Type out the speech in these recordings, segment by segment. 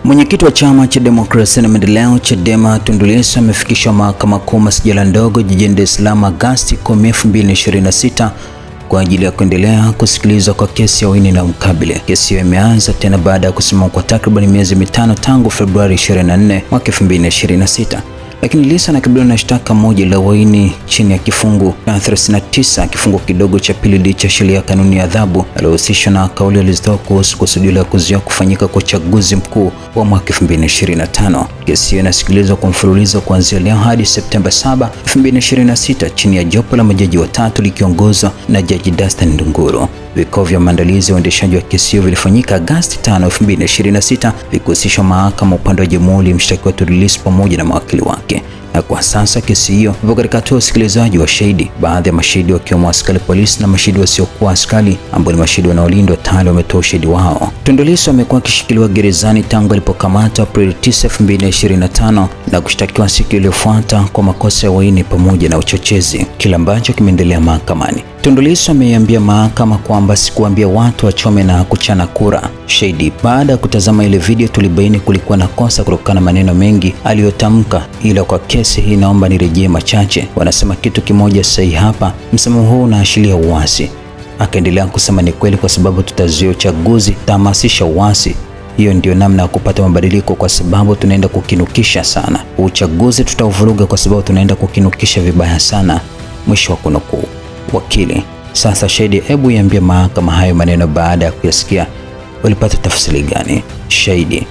Mwenyekiti wa chama cha demokrasia na maendeleo Chadema Tundu Lissu amefikishwa mahakama kuu masjala ndogo jijini Dar es Salaam Agosti 10, 2026 kwa ajili ya kuendelea kusikilizwa kwa kesi ya uhaini na mkabili. Kesi hiyo imeanza tena baada ya kusimama kwa takriban miezi mitano tangu Februari 24 mwaka 2026. Lakini Lissu anakabiliwa na shtaka moja la uhaini chini ya kifungu 39 kifungu kidogo cha pili cha sheria ya kanuni ya adhabu, aliohusishwa na kauli alizitoa kuhusu kusudio la kuzuia kufanyika kwa uchaguzi mkuu wa mwaka 2025. Kesi hiyo inasikilizwa kwa mfululizo kuanzia leo hadi Septemba 7, 2026 chini ya jopo la majaji watatu likiongozwa na Jaji Dastan Ndunguru. Vikao vya maandalizi ya uendeshaji wa kesi hiyo vilifanyika Agosti 5, 2026 vikihusisha mahakama, upande wa jamhuri, mshtakiwa Tundu Lissu pamoja na mawakili wake. Na kwa sasa kesi hiyo ipo katika hatua ya usikilizaji wa shahidi. Baadhi ya mashahidi wakiwemo askari polisi na mashahidi wasiokuwa askari ambao ni mashahidi wanaolindwa tayari wametoa ushahidi wao. Tundu Lissu amekuwa akishikiliwa gerezani tangu alipokamatwa Aprili 9, 2025 na kushtakiwa siku iliyofuata kwa makosa ya uhaini pamoja na uchochezi, kile ambacho kimeendelea mahakamani. Tundu Lissu ameiambia mahakama kwamba sikuambia watu wachome na kuchana kura. Shahidi: baada ya kutazama ile video tulibaini kulikuwa na kosa kutokana na maneno mengi aliyotamka, ila kwa kesi hii naomba nirejee machache. Wanasema kitu kimoja sahihi hapa, msemo huu unaashiria uasi. Akaendelea kusema ni kweli, kwa sababu tutazuia uchaguzi, tahamasisha uasi. Hiyo ndio namna ya kupata mabadiliko, kwa sababu tunaenda kukinukisha sana. Uchaguzi tutauvuruga kwa sababu tunaenda kukinukisha vibaya sana. Mwisho wa kunukuu. Wakili: sasa shahidi, hebu iambie mahakama hayo maneno baada ya kuyasikia walipata tafsiri gani? Shahidi: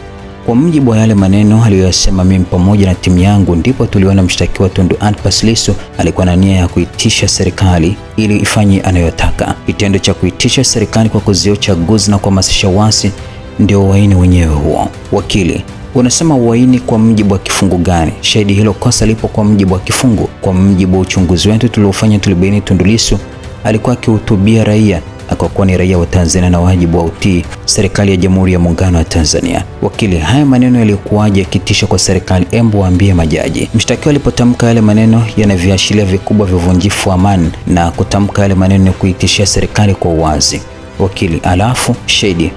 kwa mujibu wa yale maneno aliyosema mimi pamoja na timu yangu, ndipo tuliona mshtakiwa Tundu Antipas Lissu alikuwa na nia ya kuitisha serikali ili ifanye anayotaka. Kitendo cha kuitisha serikali kwa kuzuia uchaguzi na kuhamasisha uasi ndio uhaini wenyewe huo. Wakili: unasema uhaini kwa mujibu wa kifungu gani? Shahidi: hilo kosa lipo kwa mujibu wa kifungu. Kwa mujibu wa uchunguzi wetu tuliofanya, tulibaini Tundu Lissu alikuwa akihutubia raia na kwa kuwa ni raia wa Tanzania na wajibu wa utii serikali ya Jamhuri ya Muungano wa Tanzania. Wakili: haya maneno yalikuwaje yakitisha kwa serikali? Embu waambie majaji. Mshtakiwa alipotamka yale maneno yana viashiria vikubwa vya uvunjifu wa amani, na kutamka yale maneno ni kuitishia serikali kwa uwazi. Wakili: alafu shahidi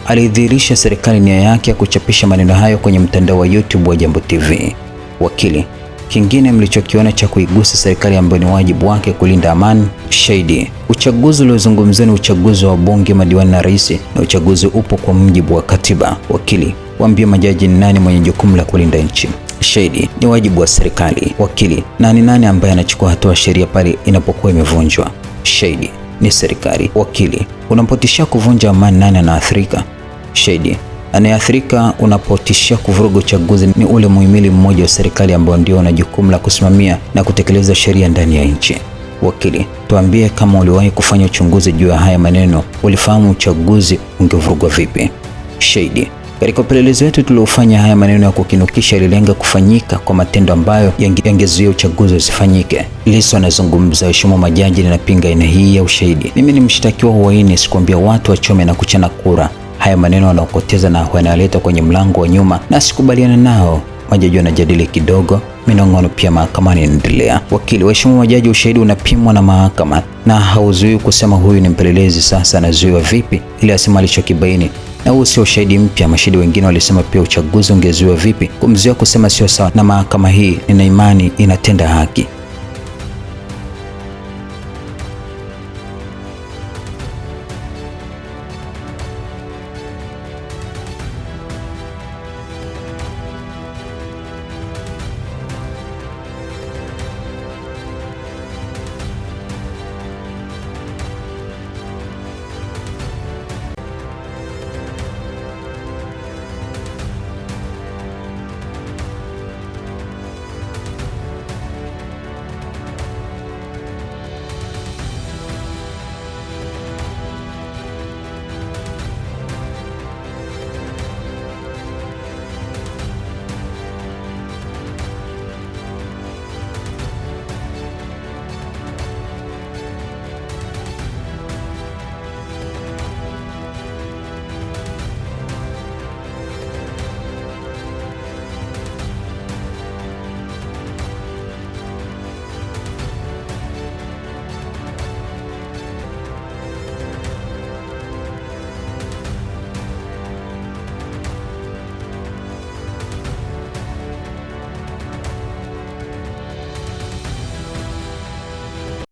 alidhihirisha serikali nia yake ya kuchapisha maneno hayo kwenye mtandao wa YouTube wa Jambo TV. Wakili: kingine mlichokiona cha kuigusa serikali ambayo ni wajibu wake kulinda amani? Shahidi: uchaguzi uliozungumzia ni uchaguzi wa bunge, madiwani na rais, na uchaguzi upo kwa mujibu wa katiba. Wakili: waambie majaji ni nani mwenye jukumu la kulinda nchi? Shahidi: ni wajibu wa serikali. Wakili: na ni nani ambaye anachukua hatua sheria pale inapokuwa imevunjwa? Shahidi: ni serikali. Wakili: unapotishia kuvunja amani, nani anaathirika? Shahidi: anayeathirika unapotishia kuvuruga uchaguzi ni ule muhimili mmoja wa serikali ambao ndio una jukumu la kusimamia na kutekeleza sheria ndani ya nchi. Wakili: tuambie kama uliwahi kufanya uchunguzi juu ya haya maneno, ulifahamu uchaguzi ungevurugwa vipi? Shahidi: katika upelelezi wetu tuliofanya, haya maneno ya kukinukisha yalilenga kufanyika kwa matendo ambayo yangezuia uchaguzi usifanyike. Lissu anazungumza: heshima majaji, ninapinga aina hii ya ushahidi. Mimi ni mshtakiwa wa uhaini, sikuambia watu wachome na kuchana kura. Haya maneno wanaopoteza na wanaleta kwenye mlango wa nyuma na sikubaliana nao. Majaji wanajadili kidogo, minong'ono pia mahakamani inaendelea. Wakili: waheshimiwa majaji, ushahidi unapimwa na mahakama na hauzuii kusema huyu ni mpelelezi. Sasa anazuiwa vipi ili asema alichokibaini? Na huu sio ushahidi mpya. Mashahidi wengine walisema pia uchaguzi ungezuiwa vipi. Kumzuia kusema sio sawa, na mahakama hii nina imani inatenda haki.